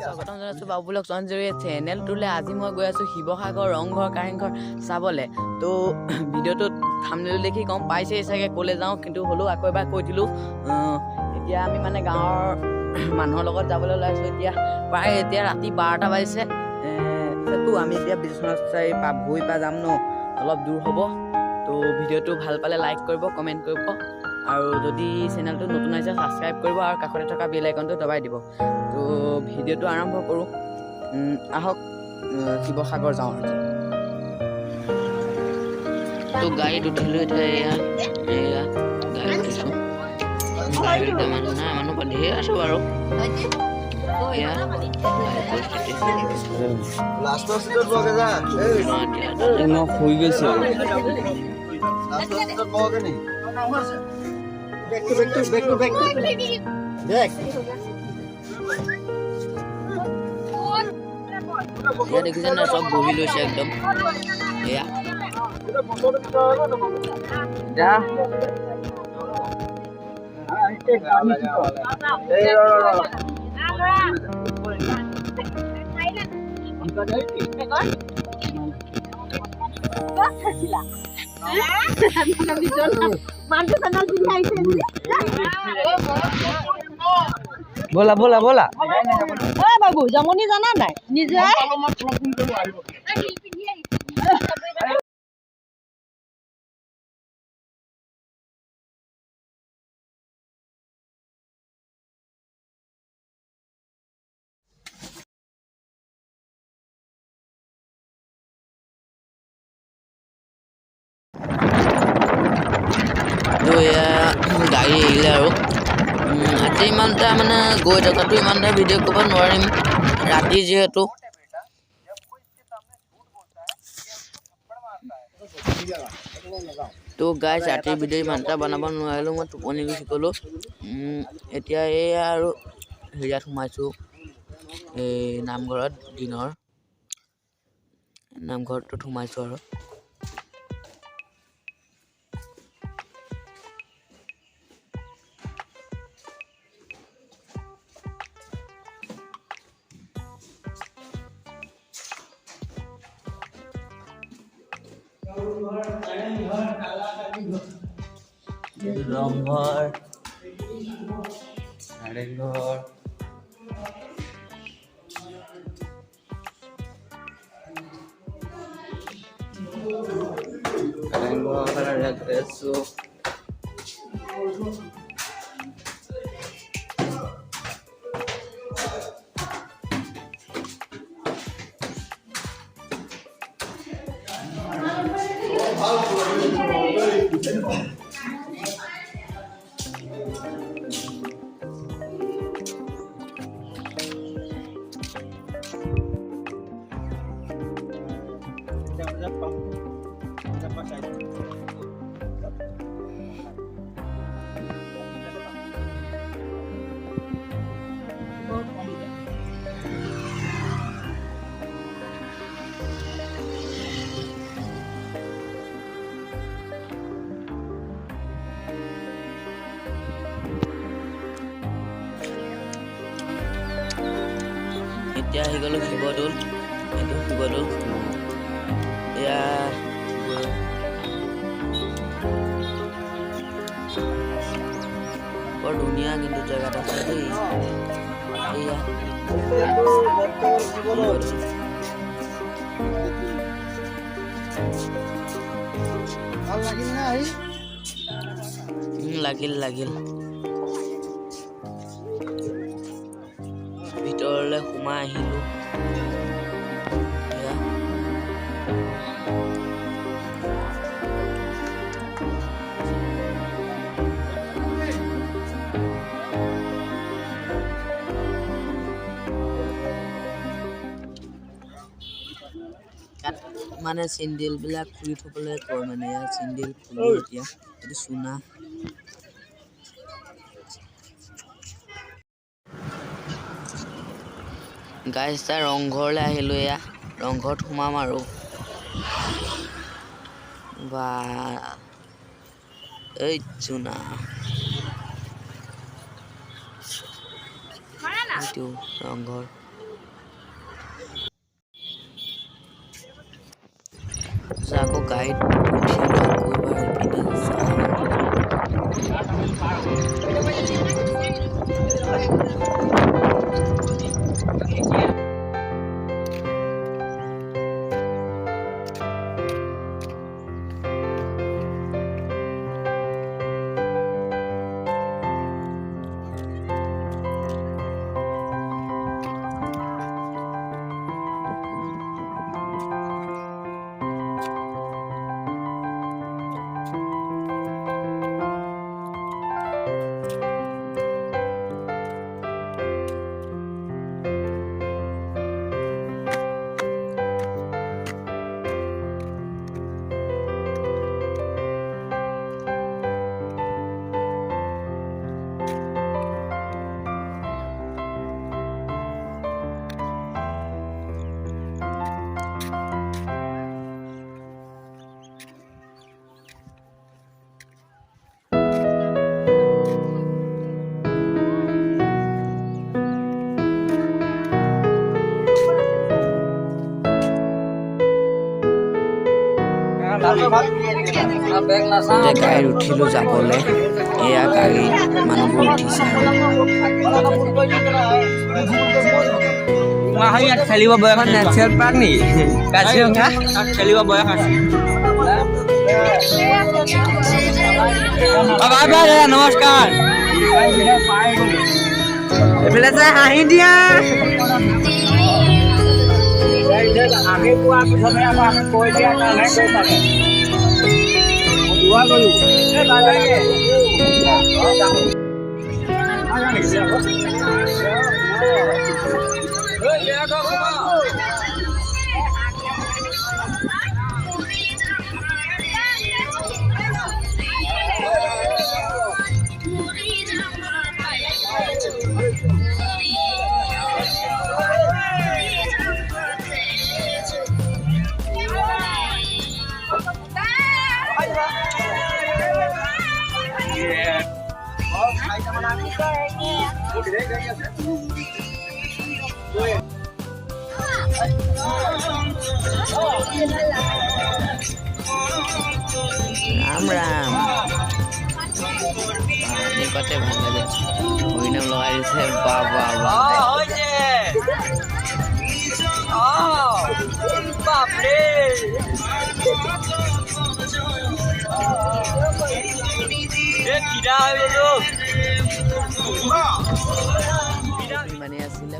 স্বাগতম জনাইছোঁ বাবুলক চঞ্জুৰীয়ে চেনেলটোলৈ। আজি মই গৈ আছোঁ শিৱসাগৰ ৰংঘৰ কাৰেংঘৰ চাবলৈ। তো ভিডিঅ'টোত থাম্বনেইল দেখি গম পাইছেই চাগে ক'লৈ যাওঁ, কিন্তু হ'লেও আকৌ এবাৰ কৈ দিলোঁ। এতিয়া আমি মানে গাঁৱৰ মানুহৰ লগত যাবলৈ ওলাইছোঁ। এতিয়া ৰাতি 12টা বাজিছে। তো আমি এতিয়া বিশ্বনাথ চাৰি ভুঁই পৰা যাম ন, অলপ দূৰ হ'ব। তো ভিডিঅ'টো ভাল পালে লাইক কৰিব, কমেণ্ট কৰিব, আৰু যদি চেনেলটো নতুন আহিছে ছাবস্ক্ৰাইব কৰিব আৰু কাষতে থকা বেল আইকনটো দবাই দিব। তো ভিডিঅ'টো আৰম্ভ কৰোঁ। আহক শিৱসাগৰ যাওঁ আজি। তো গাড়ীত উঠিলোঁ। এতিয়া এয়া গাড়ীত উঠিছোঁ। গাড়ীত এতিয়া মানুহ নাই, মানুহ ধেৰ আছোঁ বাৰু। শুই গৈছে দেখিছে না, চব বহি লৈছে একদম। এয়া बोला बोला बोला बाबू जमनी जाना ना निजे তো এয়া গাড়ী এৰিলে আৰু আজি ইমানটা মানে গৈ থকাটো ইমানটা ভিডিঅ' কৰিব নোৱাৰিম, ৰাতি যিহেতু। তো গাইজ ৰাতিৰ ভিডিঅ' ইমানটা বনাব নোৱাৰিলোঁ, মই টোপনি গুচি গ'লোঁ। এতিয়া এয়া আৰু হেৰিয়াত সোমাইছোঁ, এই নামঘৰত, দিনৰ নামঘৰটোত সোমাইছোঁ আৰু। ৰংঘৰ, কাৰেংঘৰ, এতিয়া আহি গ'লোঁ শিৱদৌল। এইটো শিৱদৌল। এয়া বৰ ধুনীয়া কিন্তু জেগাত আছে দেই। এয়া লাগিল ভিতৰলৈ সোমাই আহিলোঁ। মানে চেণ্ডেলবিলাক খুলি থ'বলৈ কয়, মানে ইয়াত চেণ্ডেল খুলি এতিয়া এইটো চুনা। গাইজ তাৰ ৰংঘৰলৈ আহিলোঁ। এয়া ৰংঘৰত সোমাম আৰু। বা এই চুনা এইটো ৰংঘৰ আকৌ গাড়ীত উঠিলো আকৌ এবাৰ ইপিনে গাড়ীত উঠিলো যাবলৈ এয়া গাড়ীত মানুহবোৰ উঠিছে ইয়াত খেলিব বয়স নেচেল পাৰ্ক নি কাজিৰঙা খেলিব বয়স আছে নমস্কাৰ এইফালে চাই হাঁহি দিয়া আমি পোৱা পিছতে আমাক কৈ দিয়া কাৰণে কৈ থাকে ৰাম ৰাম এনেকুৱাতে ভাল লাগে হৰিনাম লগাই দিছে বা বা বা মানে আছিলে